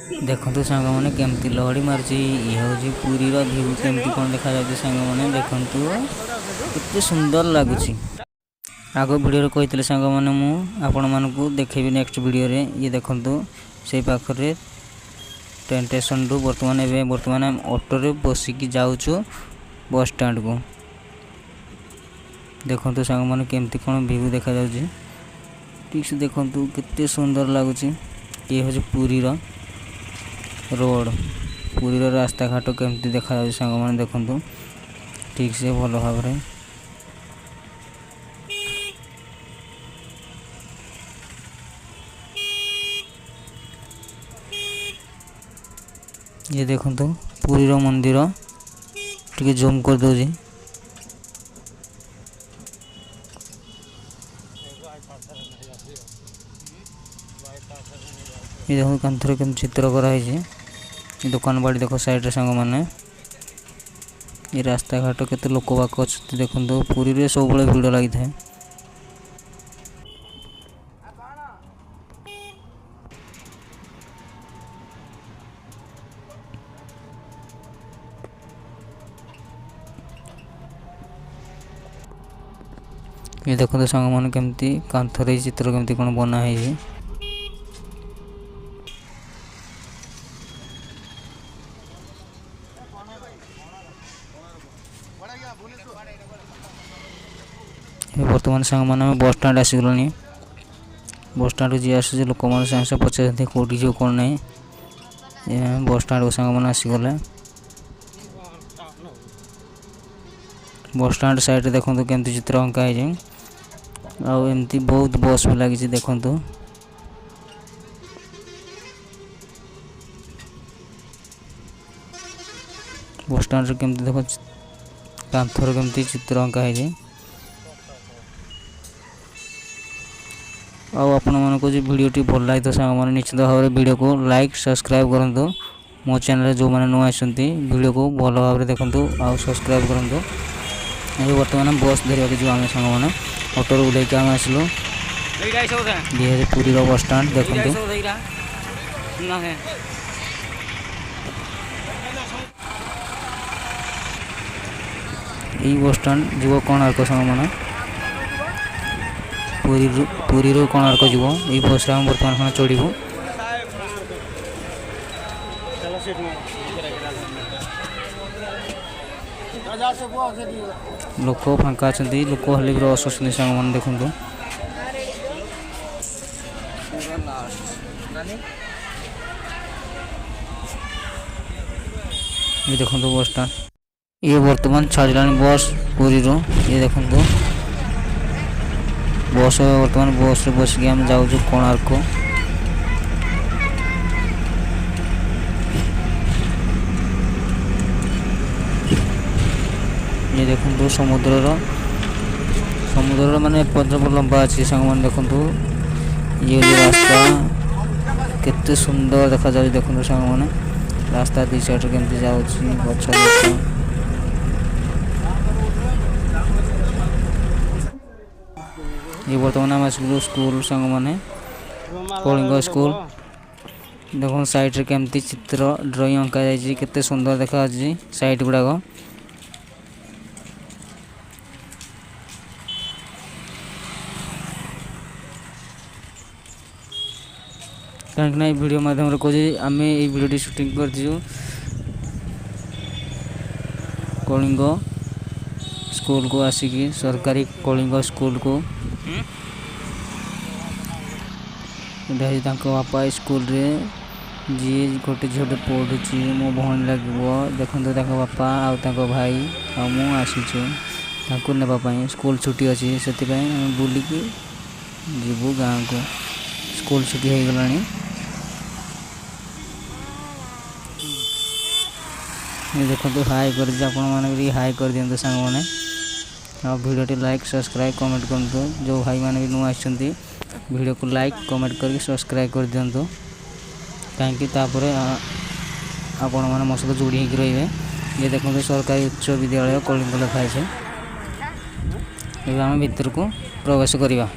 देखो सांग मैंने केमती लहड़ी मार्ची ये हूँ पुरी भ्यू केमती कौन देखा जाए सांग मैंने देखु केते सुंदर लगुच आग भिडियो कही सांग मैंने मुझे देखेबी नेक्स्ट वीडियो रे ये देखु से पाखे ट्रेन स्टेशन रु बर्तमान ऑटो रे बसिकी जाऊँ बस स्टैंड को देखु सांग मैंने केमती कौन भ्यू देखा जाऊँ ठीक से देखु केते सुंदर लगुच ये हूँ पुरी रोड पुरी रास्ता घाट केमती देखा जाऊँ सांग मैंने देखु ठीक से भल भाव ये देखु पुरी मंदिर टी जूम कर दौर ये देखो कांथर केम चित्र कराई दुकान बाड़ी देखो साइड सांग मैंने ये रास्ता घाट केते लोक बाक अच्छे देखो पुरी रे सब बड़े भिड़ लगी था ये देखो सांग मैंने केमती कांथर चित्र केमती कौन बनाई बर्तमान सांग मैंने बस स्टैंड आसीगला बस स्टैंड जी आस लोक मैंने सांगे सांगे पचार कौटी जो कौन ना बस स्टैंड को सांग मैंने आसीगले बस स्टैंड साइड देखो केमती चित्र अंका है आमती बहुत बस भी लगी देखु बस स्टैंड केमती देख कांथर केमती चित्र अंका है आपण मानक जो भिडियोटी भल लगी तो सांग मैंने निश्चित भाव में वीडियो को लाइक सब्सक्राइब करूँ मो चैनल जो मैंने नुआ आसती वीडियो को भल भाव में देखूँ आउ सब्सक्राइब करूँ ये बर्तमान बस धरवा जो आम सांग मैंने ऑटो उल्ले आम आसलु ये पुरी बस स्टैंड देखो यही बस स्टैंड जीव कोणार्क सांग मैंने पुरी कोणार्क जीव ये बस आम बर्तमान चढ़ू लोक फांका अच्छा लोक हेल्ले भी रस सांग मैंने देखु ये देखो बस स्टैंड ये बर्तमान छाड़ा बस पुरी ये देखो बस बर्तमान बस बस के आम जाऊँ कोणार्क ये देखो समुद्र माने पंजाब लंबा अच्छी सांग मैंने देखु ये रास्ता केते सुंदर देखा जाए देखो सांग मैंने रास्ता दी साइड केमती जाऊँ गच ये बर्तमान आम आसलु स्कूल सांग मैंने कलिंग स्कूल देखो साइड रे केमती चित्र ड्राइंग अंका जाइए केते सुंदर देखा साइड गुड़ाक कहीं वीडियो माध्यम कहे आम ये वीडियो शूटिंग कर कलिंग स्कूल को आसिकी सरकारी कलिंग स्कूल को बापा स्कूल रे जी गोटे झीटे पढ़ुची मो भौणी लगे देखते बापा आउ भाई आ मु आसीचु नापाई स्कूल छुट्टी अच्छी से बुलिकी जीवु गाँव को स्कूल छुट्टी हो गला ये देखो हाई कर हाई कर दिखाते सांग मैंने वीडियो लाइक सब्सक्राइब कमेंट करूँ जो भाई मैंने भी नुआ आसती वीडियो को लाइक कमेंट करके सब्सक्राइब कर दिंतु कहीं आपण मैंने मो सहित जोड़ी होकर रे ये देखते सरकारी उच्च विद्यालय कलिंग लिखाई है आम भर को प्रवेश करवा।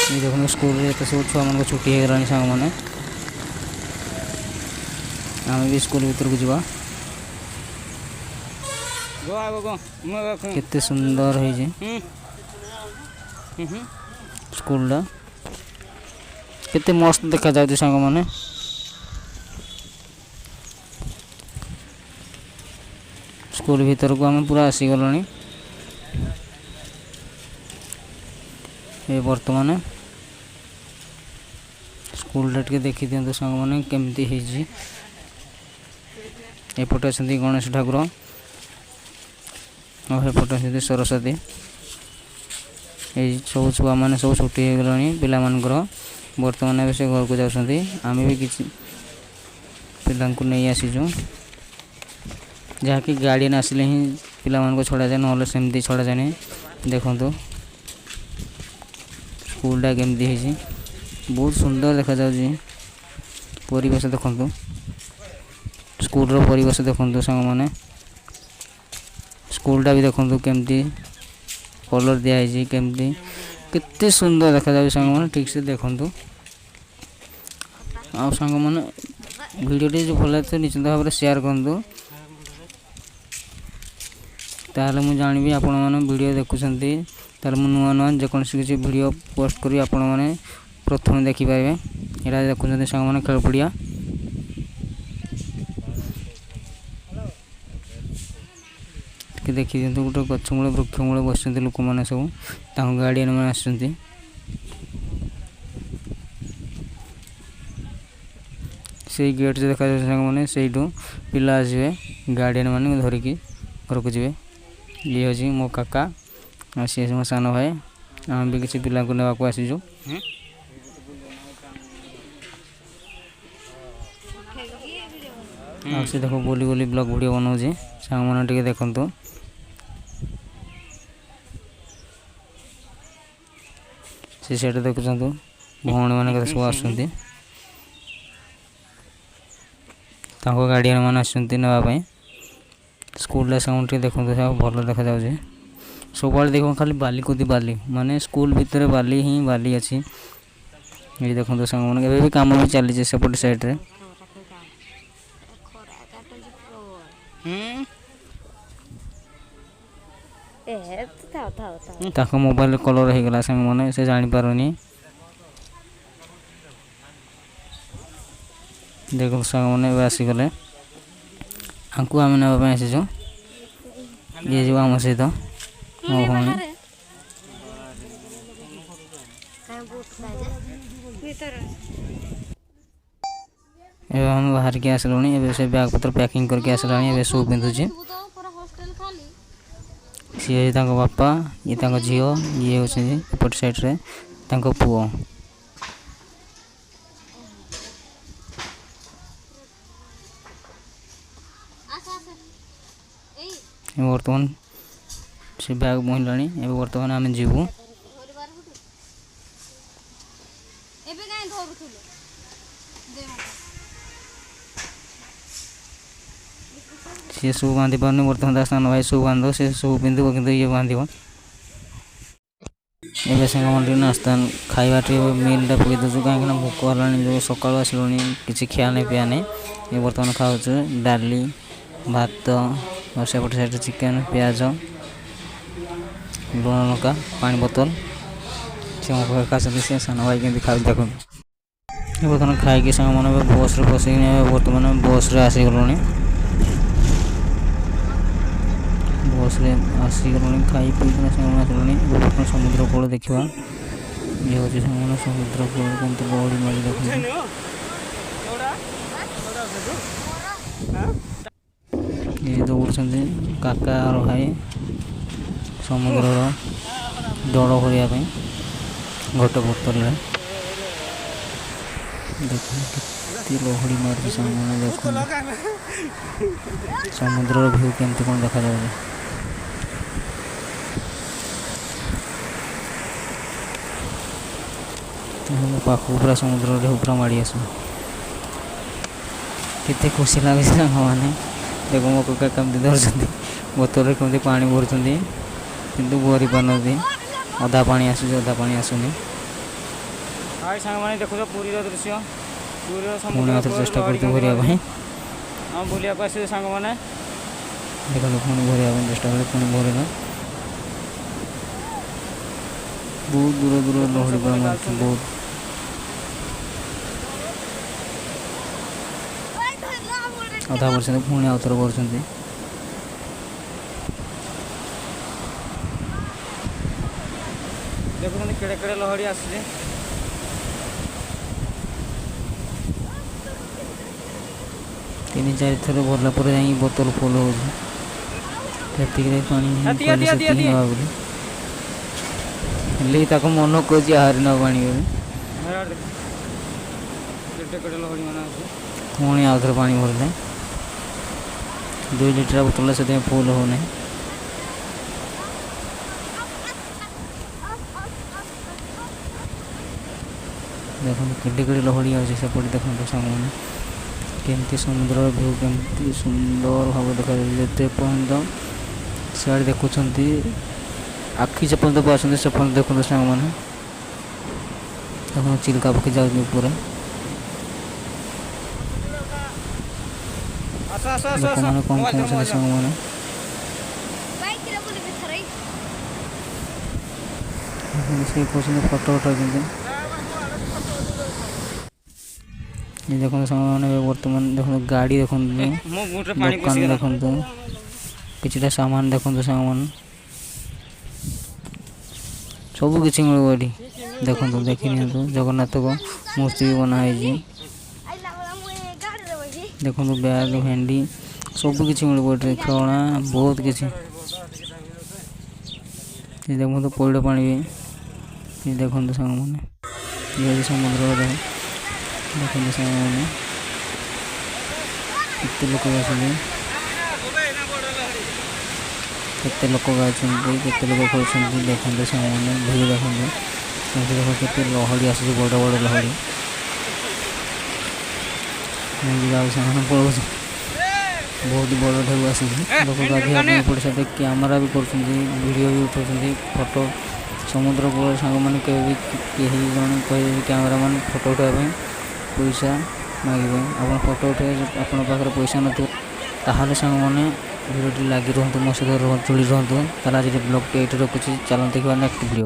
ये देखो स्कूल रे तो सब छुआ मन को छुट्टी हो गलानी सांग माने आम भी स्कूल भीतर को जीवा केते सुंदर है जे स्कूल ला केते मस्त देखा जाउछ सांग माने स्कूल भीतर को आम पूरा आसी गलानी ये वर्तमान स्कूल टे देखी दिखाँ सांग मैंने केमती एपटे अच्छा गणेश ठाकुर और एपटे अच्छा सरस्वती ये सब छुआ मैंने सब छुट्टी हो गलानी पिला मानकर बर्तमान से घर को जाऊँगी आम भी किसी पिला नहीं आसीचु जहाँकि गार्डियन आसिले ही पिला मान को छड़ा जाए ना सेमती छड़ा जाए देखो स्कूलटा केमती बहुत सुंदर देखा जाउछि परिवेश देखो स्कूल रो परिवेश देखो सांग माने स्कूलटा भी देखो केमती कलर दिखाई केमती केते सुंदर देखा जाउछि सांग माने ठीक से देखो आ सांग माने वीडियोटी जो भल तो निश्चित भाव में शेयर करंतु ताहले मु जानिबी आपण माने वीडियो देखुछंती ताहले मु नुआ नुआ जेकोसी किसी वीडियो पोस्ट करी आपण माने प्रथम देखि पाइबे एरा देखुछंती सांग माने खेल पड़िया कि देखि दिंतु गोटे गछ मूले वृक्ष मूले बसचंती लोक माने सब तांग गार्डियन माने आछंती से गेट से देखा सांग माने सेइटू पिला आसीबे गार्डियन माने धरिकी घर को जीवे ये हूँ मो काका सी मो सान भाई आम भी किसी पिला को आसीचु से देखो बोली बोली ब्लॉग वीडियो बनाऊे सांग मैंने टे देखु से देखुं भौणी मैंने सब आसुँच गार्डियन मैंने आसवाई स्कूल साउंड टे देखो भल देखा जाऊे सब देखो खाली बाली कूदी बाली माने स्कूल भितर बाली ही बाली अच्छी ये देखो सांग मैंने भी कम भी चली सेपट साइड रे मोबाइल कलर हो गला सांग मैंने से जानी पारुनी देखो सांग मैंने आसीगले आंकु आम नापी आसीचु ये जो आम सहित मो भौणी एवं हम बाहर के आसलुँ ए से बैग पत्र पैकिंग करके आसला ए शू पिंधुची सी बापा ये झी ये हूँ एपट साइड रे पुओ बर्तमान से बैग बोहला बर्तमान आम जीवु सी शू बांधि पारनी बर्तमान सान भाई शू बांध से शू पिंधु कि ये बांध ए नास्ता खावा मिलटा पकई दूसु कहीं भोक है जो सका आसलु कि खिया नहीं पिया नहीं ये बर्तमान खाऊ डाली भात और सेपट साइड चिकेन प्याज लुण लंका पानी बोतल से का से सान भाई के खा देख बर्तमान खाई सांग मैंने बस रे बस बर्तमान बस रे आसीगलुँ बस रे आसीगलुँ खाई पीना सांग आसलुँ बर्तमान समुद्र कूल देखा ये हूँ सांग समुद्र कूल कम बहड़ी मारी देख ये दौड़ काका और भाई समुद्र दौड़ करने गोटे बोतल देखते लहड़ी मार सामने देख समुद्र व्यू केमती कौन देखा जाए पाख पूरा समुद्र पूरा माड़ी आस केते खुशी लगे मैंने देखो मो कका कमी धरती बोतल कमी पा भरती किंतु भरी पार अधा पा आसूँ अधा पा आसुनी हाय सांगमाने देखो पुरी दृश्य पुरी समुद्र चेष्टा करते भरिया हम बुलिया आसे सांग मैंने देखो पुणी भरिया चेष्टा करें पुणी भरला बहुत दूर दूर लहड़ी पूरा मार्च बहुत अधा वर्ष पुणी आउथर कर देखो केड़े केड़े लहड़ी आसे तीन चार थर भरला पर जाई बोतल फुल हो पानी हेल्ले ताको मन खोजी हारी न पानी पुणी आउ थे पानी भरले 2 लीटर बोतल से फुल होना देखो केटे केटे लहड़ी आसपटे देखो सामने केमती समुद्र व्यू केमती सुंदर भाव देखा जिते पर्यंत सियाड़े देखुं आखि से पर्यंत पास से पर्यंत देखो सांग मैंने देखो चिल्का पक्षी जाऊँ पूरा लोक मैंने कौन कौन सांग मैंने फोटो उठा देखो सामने बर्तमान देखो गाड़ी देखो दुकान देखो किसी सामान देखो सामान सब किसी मिले ये देखो देखी जगन्नाथ को मूर्ति भी बनाई देखो बैग भेंडी सब किसी मिले खेलना बहुत किसी देखो पैड़ पानी भी देखो सांग मैंने ये समुद्र देखो सांग मैंने केते लोक केते लोक केते लोक खेल देखते सांग भिड़ देखते देखो केते लहड़ी आस बड़ बड़ लहड़ी पड़ो बहुत बड़ ढेउ आस लोक गाधिया पड़ से कैमेरा भी कर वीडियो भी उठाऊँ फोटो समुद्र कूल सांग मैंने कहे जन कहे कैमेरा मैन फोटो उठाई पैसा मांगे आप फोटो उठे आपण पाखे पैसा न ताहले सांग मैंने भिडियो लगी रुहतु मो सहित जोड़ी रुहतु आज ब्लॉग ये रखुच्छी चलते देखा नेक्स्ट वीडियो।